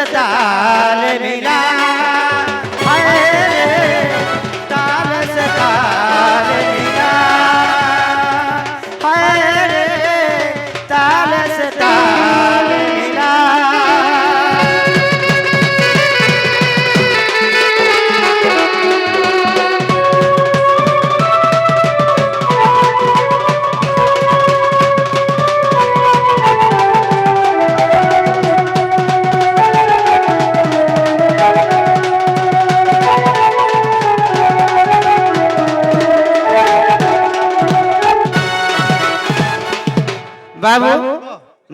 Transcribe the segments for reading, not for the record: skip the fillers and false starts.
से ताल मिला, हाय रे ताल से ताल मिला, हाय रे ताल से ताल मिला। बाबू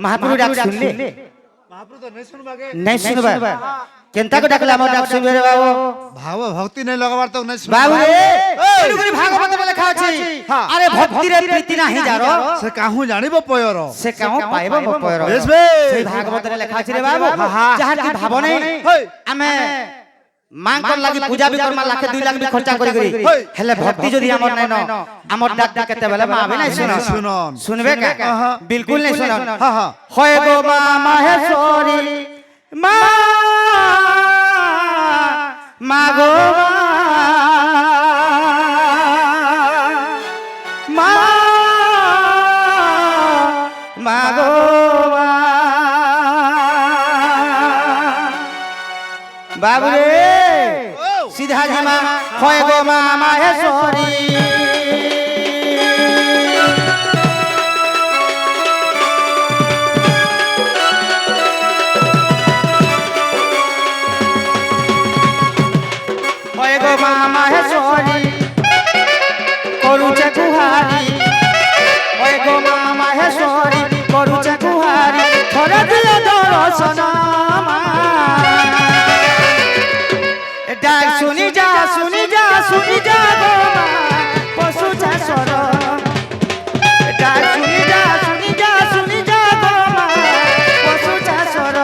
महाप्रभु डाक सुनले? महाप्रभु तो नहीं सुनबागे। नहीं सुनबा केनता को डाकला हमर डाक सुनबे रे बाबू? भाव भक्ति नहीं लगावार तो नहीं सुन बाबू रे तेलुगुरी भागवत में लिखा अछि, अरे भक्ति रे प्रीति नाही जारो से काहू जानिबो पयरो से काहू पाइबो पयरो। बेस बे से भागवत रे लिखा अछि रे बाबू, जहां की भाव नहीं हमें मांग कर लागी पूजा भी करमा लाख 2 लाख भी खर्चा करी करी हेले भक्ति जदी हमर नै न हमर डाक केते बेले माबे नै सुन सुनबे का बिल्कुल नहीं सुन। हां हां होय गो मामा हे सोरी मा मागो मा मागो बाबू रे सीधा जमा होय गो मामा हे सोरी होय गो मामा हे सोरी करूचे गुहारी, होय गो मामा हे सोरी करूचे गुहारी, थोड़े दिए दर्शन डाक सुनी जा सुनी जा सुनी जा गो पशु चाषर डाक सुनी जा सुनी जा सुनी जा गो पशु चाषर।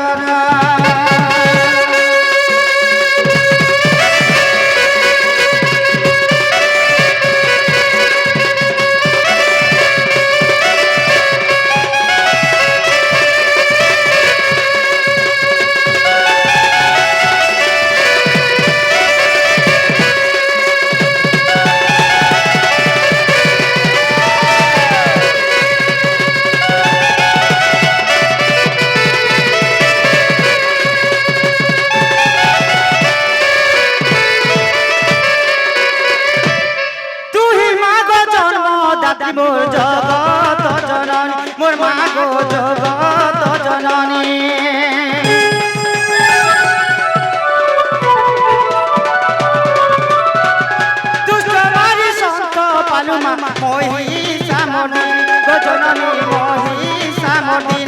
मोर जगत जननी मोर मागो जगत जननी दुष्ट मारी संत पालु मामा मोहि सामनी गो जननी मोहि सामनी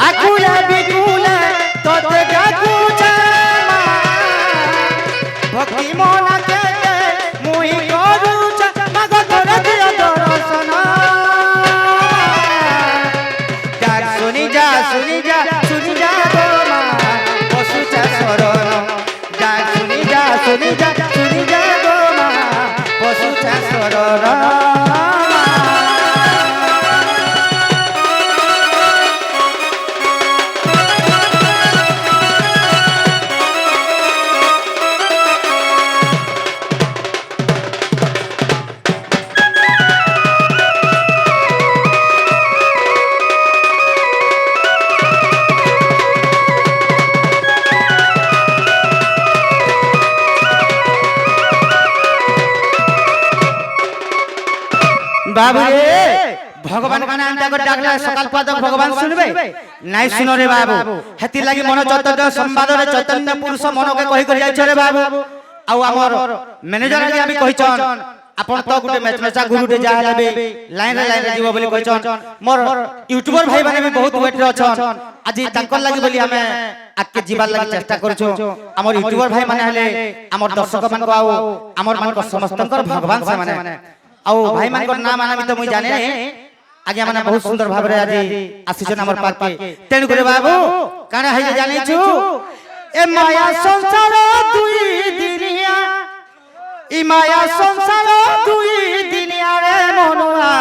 आकुले बिकुले तोते डाकुचे भक्ति मन के मुई करूचे मग तोरे दिया दर्शन डाक सुनी जा सुनी जा सुनी जा गो माँ पशु चाषर डाक सुनी जा सुनी जा सुनी जा गो माँ पशु चाषर। बाबू रे भगवान का नाम जाकर डाकला सकाल पादक भगवान सुनबे नहीं सुनो रे बाबू हेति लागि मन चैतन्य संवाद रे चैतन्य पुरुष मन के कहि कर जाय रे बाबू आ हमर मैनेजर के अभी कहि छन आपण तो गुटे मैचमेचा गुरुटे जा हेबे लाइन रे जीव बोली कहछन मोर यूट्यूबर भाई माने भी बहुत वेट रे अछन आज तांकर लागि बोली हमें आके जीवार लागि चेष्टा करछु हमर यूट्यूबर भाई माने हले हमर दर्शक मान को आउ हमर मान को समस्तकर भगवान से माने आउ भाई मान को नाम आना भी तो मुई जाने आगे माने बहुत सुंदर भाव रे आज आसीछन हमर पाक के तेनु करे बाबू काना है जानि छु ए माया संसार दुई दिनिया इ माया संसार दुई दिनिया रे मनुआ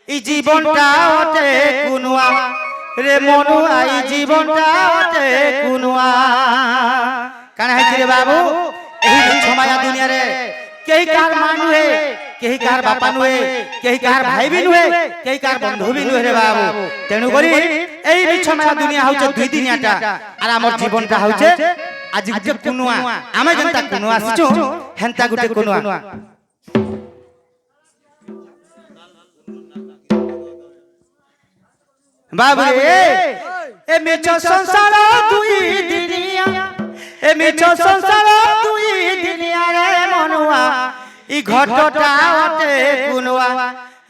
इ जीवनटा ओटे कुनुआ रे मनुआ इ जीवनटा ओटे कुनुआ काना है रे बाबू एही छमाया दुनिया रे केही कार मानु है केही कार बापा नुहे केही कार भाई भी नुहे केही कार बंधु भी नुहे रे बाबू तेनु करी एही बिछमाया दुनिया होचे दुई दिनियाटा आर हमर जीवनटा होचे आज गुटे कुनुआ आमे जनता कुनुआ आसीचो हेंता गुटे कुनुआ बाबू रे ए मिछो संसार दुई दिनिया ए मिछो संसार दुई दिनिया रे मनुआ इ घटटा ओटे कुनुआ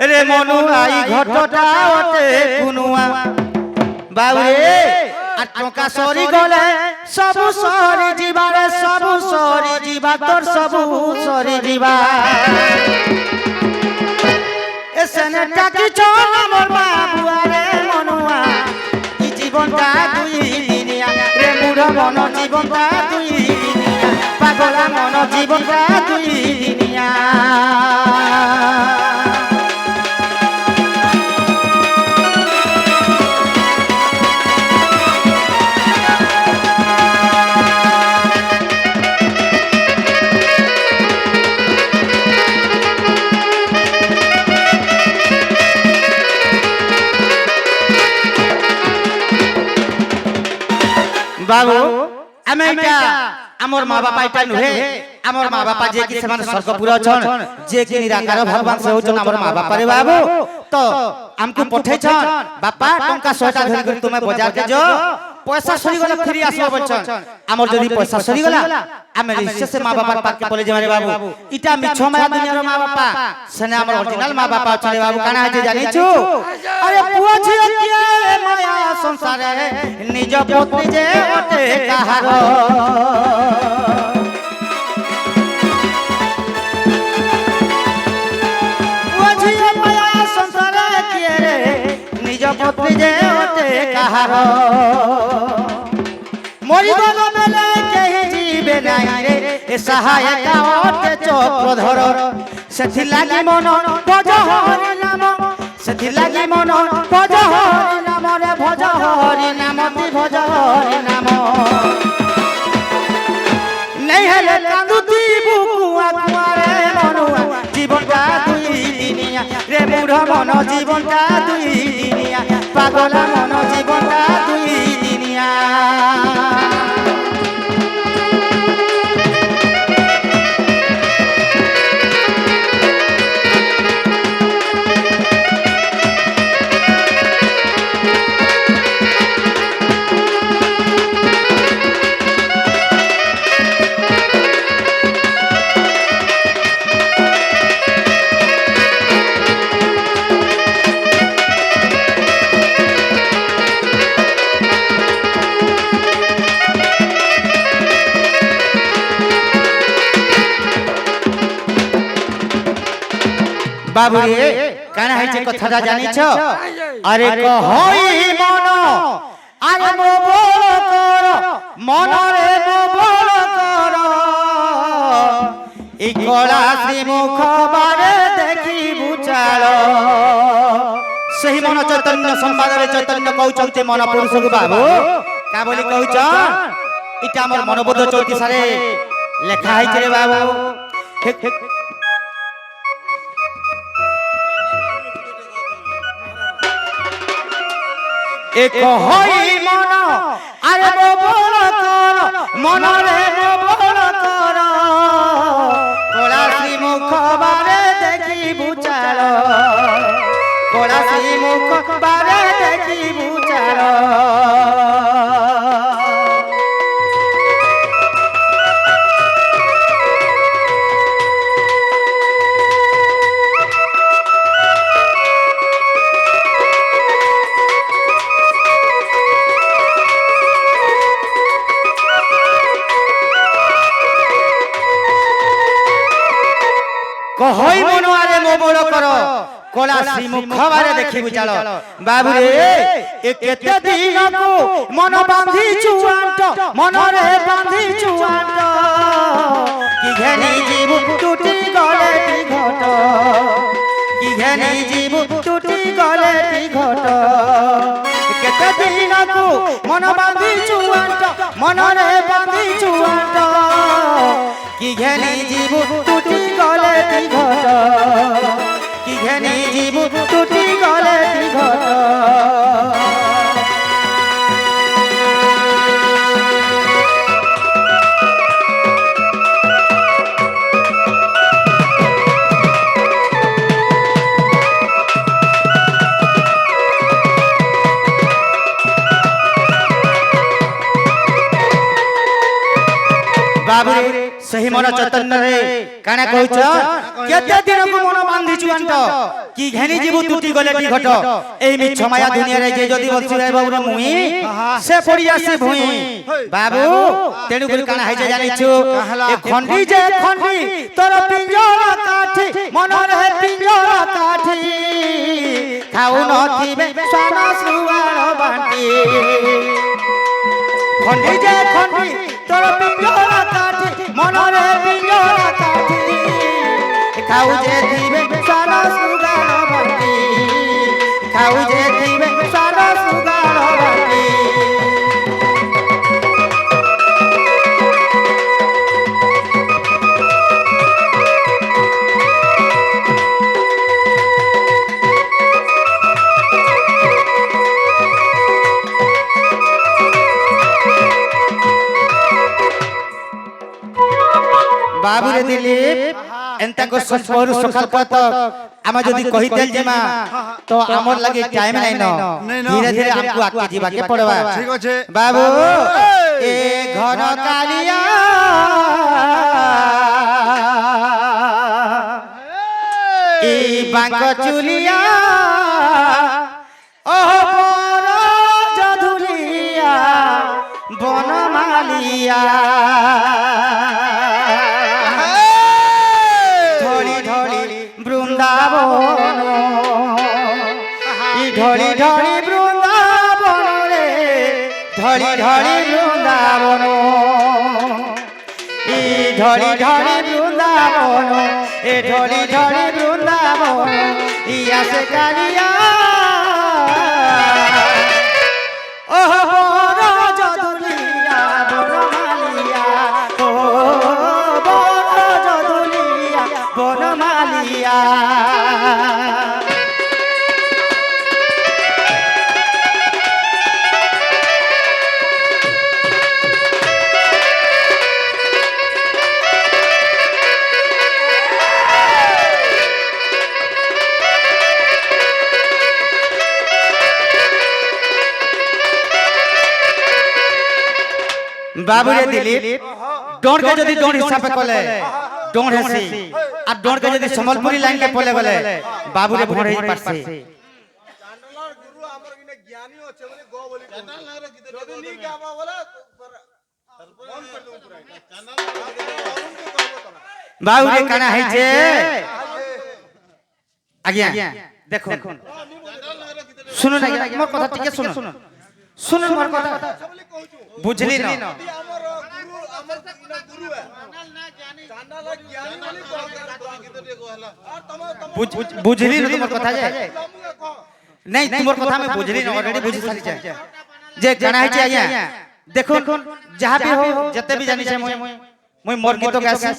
रे मनुआ इ घटटा ओटे कुनुआ बाबू रे आ टका सरी गले सब सरी जीवा रे सब सरी जीवा तोर सब सरी जीवा ए सनेटा की चोन मोर बाबू रे मनुआ इ जीवनटा दुई दिनिया रे मुढ़ मन जीवनटा दुई दिनिया पागला मन जीवनटा दुई दिनिया बाबू आमे क्या हमर माँ बापा इटा नुहे हमर माँ बापा जे कि समान स्वर्गपुर छन जे कि निराकार भगवान से होचन हमर माँ बापा रे बाबू तो हमको पठै छन बापा टंका 100टा धरि कर तुमे बाजार के जो पैसा सरी गला फिर आसो बचन हमर जदी पैसा सरी गला आमे रिश्ते से माँ बापा पाक के बोले जे मारे बाबू इटा मिछो माया दुनिया माँ बापा सने हमर ओरिजिनल माँ बापा छले बाबू काना है जे जानि छु अरे पुआ छिए के माया संसार निज पत्नी जे ओटे कहारो बुझिए माया संसार किए रे निज पत्नी जे ओटे कहारो मोरी बाबा मेले केही जीवे नाही रे ए सहायक ओटे चक्रधर सेथि लागि मन भज हरि नाम सेथि लागि मन भज हरि नाम रे भज हरि नाम ति भज हरि नाम नहीं हेले कांदुती बुकुआ कुआरे मनुआ जीवनटा दुई दिनिया रे मूढ़ मन जीवनटा दुई दिनिया पागला मन जीवनटा दुई दिनिया बाबू रे काना है जे कथाटा जानि छ अरे कहई मन अरे मो बोल कर मन रे मो बोल कर ई कला श्री मुख बारे देखी बुचाल सही मन चैतन्य संवाद रे चैतन्य कहउचते मन पुरुष को बाबू का बोली कहउच इटा हमर मनोबोध 34 सारे लेखा है रे बाबू एक होई मन अरे मो बोल कर मन रे मो बोल कर कोला श्री मुख बारे देखी बुचाल कोला श्री मुख बारे देखी बुचाल কহই মনোয়ারে মো বড় কর কলা শ্রীমুখ বারে দেখিবু চাল বাবু রে এ কেতে দিনকু মন বাঁধি চুয়ান্ত মনরে বাঁধি চুয়ান্ত কি ঘেনি জীবু টুটি গলে টি ঘট কি ঘেনি জীবু টুটি গলে টি ঘট কেতে দিনকু মন বাঁধি চুয়ান্ত মনরে বাঁধি চুয়ান্ত কি ঘেনি জীবু টুটি গলে টি ঘট কি ঘেনি জীবু টুটি গলে টি ঘট बाबू सही मन चैतन्य रे काना कहउछ केते दिन को मन बांधी चुंट की घेनी जीवु टूटी गले टी घट एही मिछ माया दुनिया रे जे जदी बलसु रे बाबू रे मुई से पड़ी आसी भुई बाबू तेनु गुल काना है जे जानि छु ए खंडी जे खंडी तोर पिंजरा काठी मन रे पिंजरा काठी खाउ न थिबे साना सुवार बाटी खंडी जे खंडी तोर पिंजरा काठी मनरे पिंजरा काठी खाऊ जे दिबे सारा सुगार बाटी खाऊ जे दिबे सारा सुगार बाटी बाबू रे दिलीप एंता को ससुर सखल पत आमा जदी कहि देल जेमा तो हमर लगे टाइम नै न धीरे धीरे हमको आके जीवा के पड़वा ठीक अछि बाबू ए घन कालिया ए बांक चुलिया ओह पर जधुलिया बनमालिया বৃন্দাবন ঢলি ঢলি বৃন্দাবন রে ঢলি ঢলি বৃন্দাবন ঢলি ঢলি বৃন্দাবন এ ঢলি ঢলি বৃন্দাবন ইয়া সে কালিয়া ওহ বড় যদুলিয়া বনমালিয়া ও বড় যদুলিয়া বনমালিয়া बाबू रे दिलीप डोंड के जदी डोंड हिसाब पे कोले डोंड हेसी आ डोंड के जदी संबलपुरी लाइन के पोले गले बाबू रे भोर ही पासे चांडलर गुरु हमर किने ज्ञानी होचे बोले गो बोली चांडलर रे किते जदी नी गावा बोला फोन कर दूं पूरा चांडलर बाबू रे काना है छे आज्ञा देखो सुनो ना मोर कथा टिके सुनो सुनो मोर कथा बुझली न हमर गुरु हमर गुरु है चांडलर ज्ञानी बोली को किते देखो हला और तम बुझली न तुमर कथा जे नहीं तुमर कथा में बुझली न ऑलरेडी बुझी सारी छे जे काना है छे आज्ञा देखो जहां भी हो जते भी जानि छे मोय मोर गीत गासे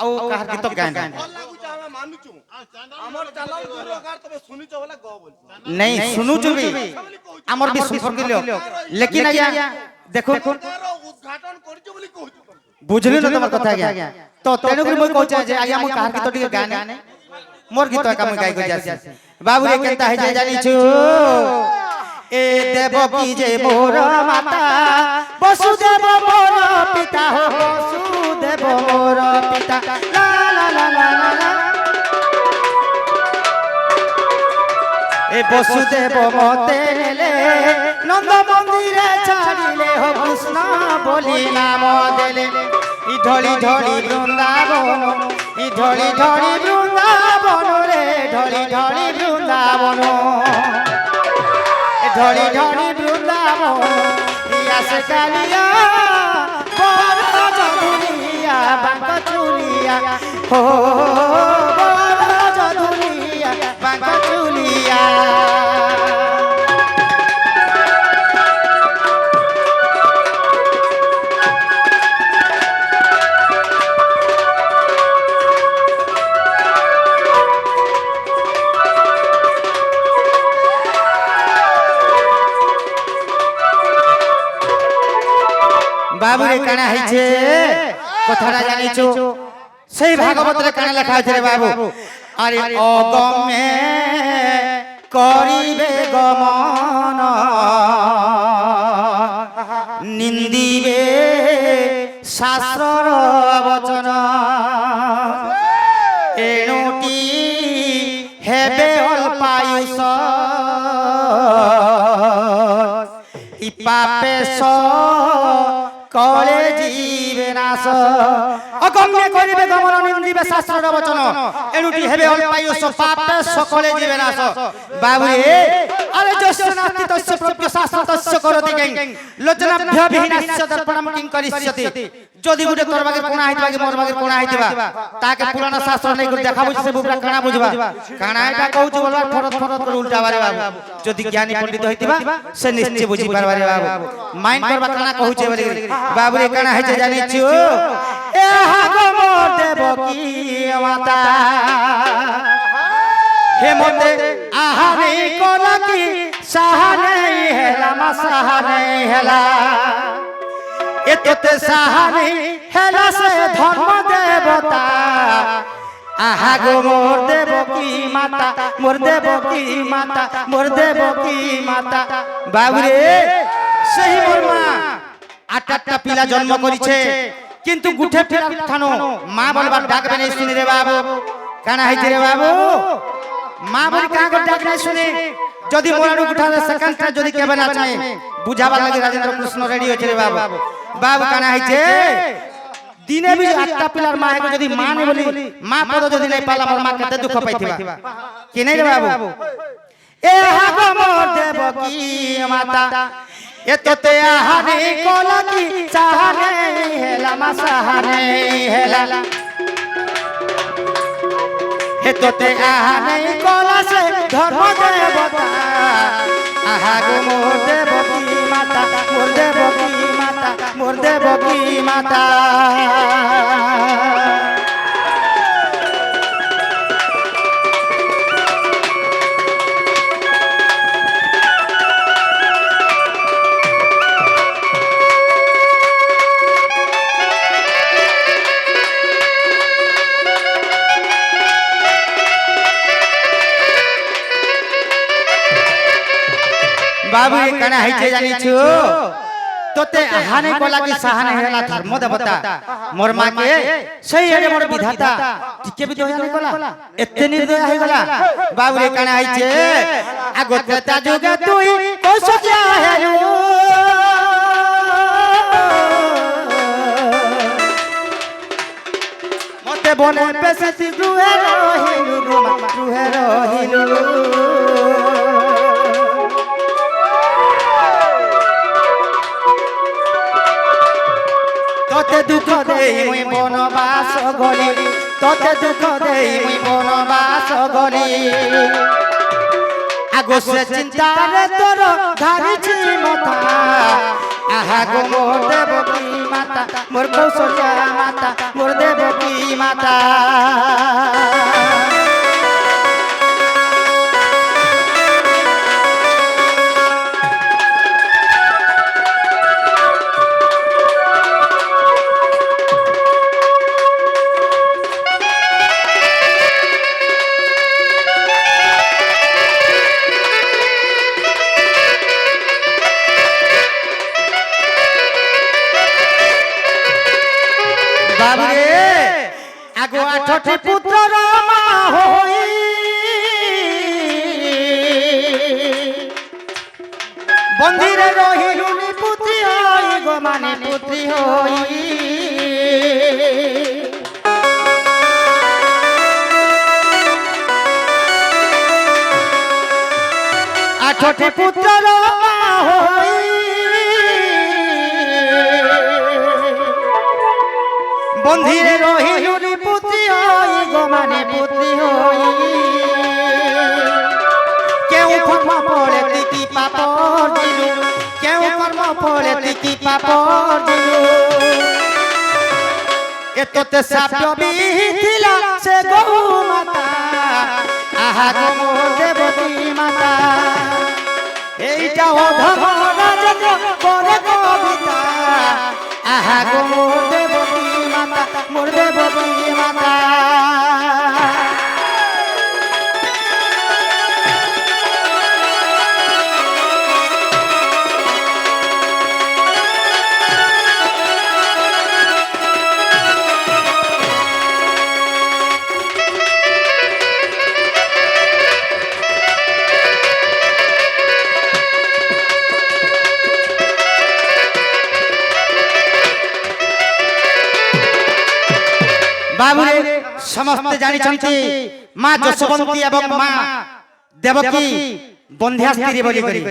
औ कहर गीत गान लागू चाहे मानु छु हमर चांडलर गुरु अगर तबे सुनी छ बोला गो बोल नहीं सुनु छु भी हमर भी संपर्क लियो लेकिन आज्ञा देखो उद्घाटन करछ बोली कहू बुझली न तुमर कथा आज्ञा तो तेनु गुरु मोय कहू जे आज्ञा मोय कहर गीत टिके गाने मोर गीत का मोय गाय गो जासी बाबू रे केता है जे जानि छु ए देवकी जे मोर माता वसुदेव मोर पिता हो वसुदेव मोर पिता ला ला ला ला ला ए वसुदेव मते ले नंद मंदिरे छाड़िले हो कृष्ण बोली नाम देले ई ढोली ढोली वृंदावन ई ढोली ढोली वृंदावन ঢলি ঢলি বৃন্দাবন ঢলি ঢলি বৃন্দাবন ইয়াসে কালিয়া বড় জদুলিয়া বাঙ্ক চুলিয়া হো বড় জদুলিয়া বাঙ্ক চুলিয়া বাবুরে কানা হইছে কথাটা জানিছো সেই ভাগবতরে কানা লেখা আছে রে বাবু আরে অগমে করিবে গমন নিন্দিবে শাস্ত্রর বচন এণুটি হেবে অল্পায়ুষ পাপেশ কলে জীবে নাশ অগম্য করিবে গমন নিন্দিবে শাস্ত্রর বচন এনুটি হেবে অল্পায়ুষ পাপে সকলে জীবে নাশ বাবুরে আরে যস্য নাস্তি তস্য প্রজ্ঞ শাস্ত্র তস্য করতি কিং লজ্জনাভ্য বিহীনস্য দর্পণম কিং করিষ্যতি যদি গুটে তোর বাগে কোনা হইতবা কি মোর বাগে কোনা হইতবা তাকে পুরাণ শাস্ত্র নাই করে দেখাবো সে বুবরা কানা বুঝবা কানা এটা কହୁଛୁ বলবার ফরত ফরত করে উল্টা বারে বাবু যদি জ্ঞানী পণ্ডিত হইতবা সে নিশ্চয় বুঝি পারবারে বাবু মাইন্ড করবা কানা কହୁছে বলে বাবুরে কানা হইছে জানিছো এ হাগম দেবকী মাতা হে মতে আহা নেই কোলা কি সাহা নেই হেলা মা সাহা নেই হেলা এততে সাহা নেই হেলা সে ধর্ম দেবতা আহা গো মোর দেবকী মাতা মোর দেবকী মাতা মোর দেবকী মাতা বাবুরে সেই মোর মা আটটা পিলা জন্ম করিছে কিন্তু গুঠে ফেরার থানো মা বলবার ডাকবে নাই শুনি রে বাবু কানা হইছে রে বাবু মা বলি কাগর ডাক নাই শুনি যদি মোরানু গুঠালে সেকেন্ডটা যদি কেবে না চাই বুঝাবার লাগি রাজেন্দ্র কৃষ্ণ রেডি হইছে রে বাবু বাবু কানা হইছে দিনে বি আটটা পিলার মা হেগো যদি মা নে বলি মা পদ যদি নাই পালা মোর মা কতে দুঃখ পাইতিবা কি নাই রে বাবু এ হাগো মোর দেবকী মাতা এততে আহারে কোলা কি চাহানে হেলা মা সাহানে হেলা এততে আহারে কোলা সে ধর্ম দেবতা আহা গো মোর দেবকী মাতা মোর দেবকী মাতা মোর দেবকী মাতা বাবু কানা হইছে জানিছো তোতে হানে কলা কি সাহানে হেলা ধর্ম দেবতা মোর মাকে সেই এড়ে মোর বিধাতা টিকে বি দয়া কলা এতে নির্দয় হই গলা বাবু কানা হইছে আগতে তা যুগে তুই কৌশল্যা হেলু মতে বনে বেশি গ্রহে রহিলু গ্রহে রহিলু তোতে দুঃখ দেই মুই বনবাস গলি তোতে দুঃখ দেই মুই বনবাস গলি আগো সে চিন্তারে তোর ধারিছি মাথা আহা গো মোর দেবকী মাতা মোর কৌশল্যা মাতা মোর দেবকী মাতা বাবুরে আগো আঠটি পুত্র রামা হই বন্দিরে রহিলুনি পুত্রী হই গো মানে পুত্রী হই 8টি পুত্রর মা হই বন্ধিরে রহিলুনি পুত্রী হই গো মানে পুত্রী হই কেউ কর্ম ফলে কি পাপ দিলু কেউ কর্ম ফলে কি পাপ দিলু এততে সাপ্য বিহিলা সে গো মাতা আহা গো মোর দেবতী মাতা এইটা অধম রাজেন্দ্র করে কবিতা আহা গো মোর দেবতী মাতা মোর দেবতী মাতা বাবুরে সমস্তে জানিছন্তি মা যশোবন্তী এবং মা দেবকী বন্ধ্যা স্ত্রী বলি করি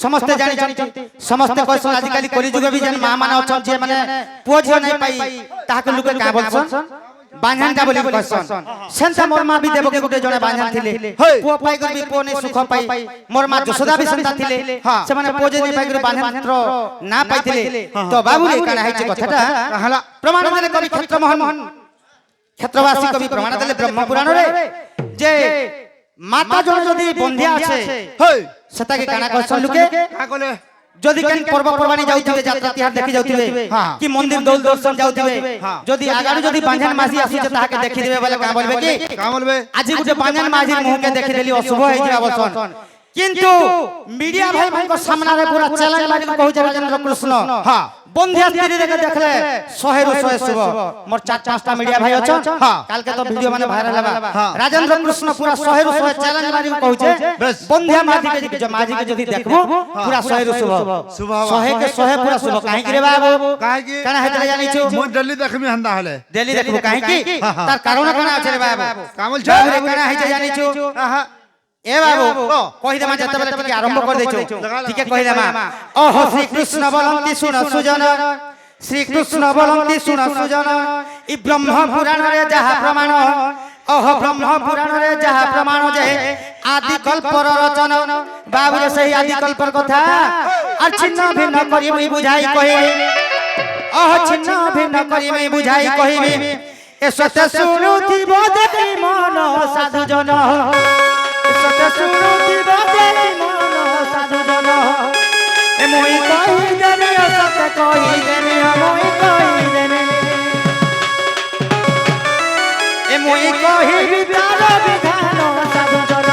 সমস্তে জানিছন্তি সমস্তে কইছন আজকালি কলিযুগে বি যেন মা মানে অছন যে মানে পুଅ ଝିଅ নাই পাই তাহাকে লোকে কা বলছন বাঞ্ঝানটা বলি কইছন সেন্তা মোর মা বি দেবকী গুটে জনে বাঞ্ঝান থিলে পুଅ পাই করি বি পুଅ নে সুখ পাই মোর মা যশোদা বি সেন্তা থিলে সে মানে পুଅ যে পাই করি বাঞ্ঝানত্র না পাইଥିଲେ তো বাবুরে কানা হইছে কথাটা হলা প্রমাণ দেলে কবি ক্ষেত্রমোহন ক্ষেত্রবাসী কবি প্রমাণ দেলে ব্রহ্মপুরাণরে যে মাতা জন যদি বন্ধিয়া আছে সেটাকে কানা কইছন লোকে কা কলে যদি কেন পর্বপর্বাণী যাউথিবে যাত্রা তিহার দেখি যাউথিবে কি মন্দির দৌল দর্শন যাউথিবে যদি আগাড়ি যদি বাঞ্ঝান মাঝি আসিছে তাহাকে দেখি দেবে বলে কা বলবে কি কা বলবে আজি গুটে বাঞ্ঝান মাঝির মুহকে দেখি দেলি অশুভ হই যাবা বসন কিন্তু মিডিয়া ভাই ভাইଙ୍କ সামনারে পুরা চ্যালেঞ্জ মারি কହୁছে রাজেন্দ্র কৃষ্ণ বন্ধিয়া স্ত্রী দেখে দেখলে 100 রু 100 শুভ মোর 4-5টা মিডিয়া ভাই আছো কালকে তো ভিডিও মানে ভাইরাল হবা রাজেন্দ্র কৃষ্ণ পুরা 100 রু 100 চ্যালেঞ্জ মারি কହୁছে বন্ধিয়া মাঝিকে যদি দেখবো পুরা 100 রু শুভ 100 কে 100 পুরা শুভ কাহি কি রে বাবু কাহি কি কানা হেতলে জানিছো মই দিল্লি দেখমি হন্দা হলে দিল্লি দেখবো কাহি কি তার কারণ কোন আছে রে বাবু কামল কানা হেতে জানিছো এ বাবু কহি দেমা যেতবেলে টিকে আরম্ভ করে দেছো টিকে কহি দেমা ওহ শ্রী কৃষ্ণ বলন্তি শুন সুজন শ্রী কৃষ্ণ বলন্তি শুন সুজন ই ব্রহ্ম পুরাণরে যাহা প্রমাণ ওহ ব্রহ্ম পুরাণরে যাহা প্রমাণ যে আদি কল্পর রচন বাবুরে সেই আদি কল্পর কথা আর ছিন্ন ভিন্ন করি মুই বুঝাই কহি ওহ ছিন্ন ভিন্ন করি মুই বুঝাই কহিবি এ সতে শুনুথিব দেখি মন সাধু জন সতে শুনুথিব দেখি মন সাধু জন এ মই কহি দেবি সতে কহি দেবি মই কহি দেবি এ মই কহিবি তার বিধান সাধু জন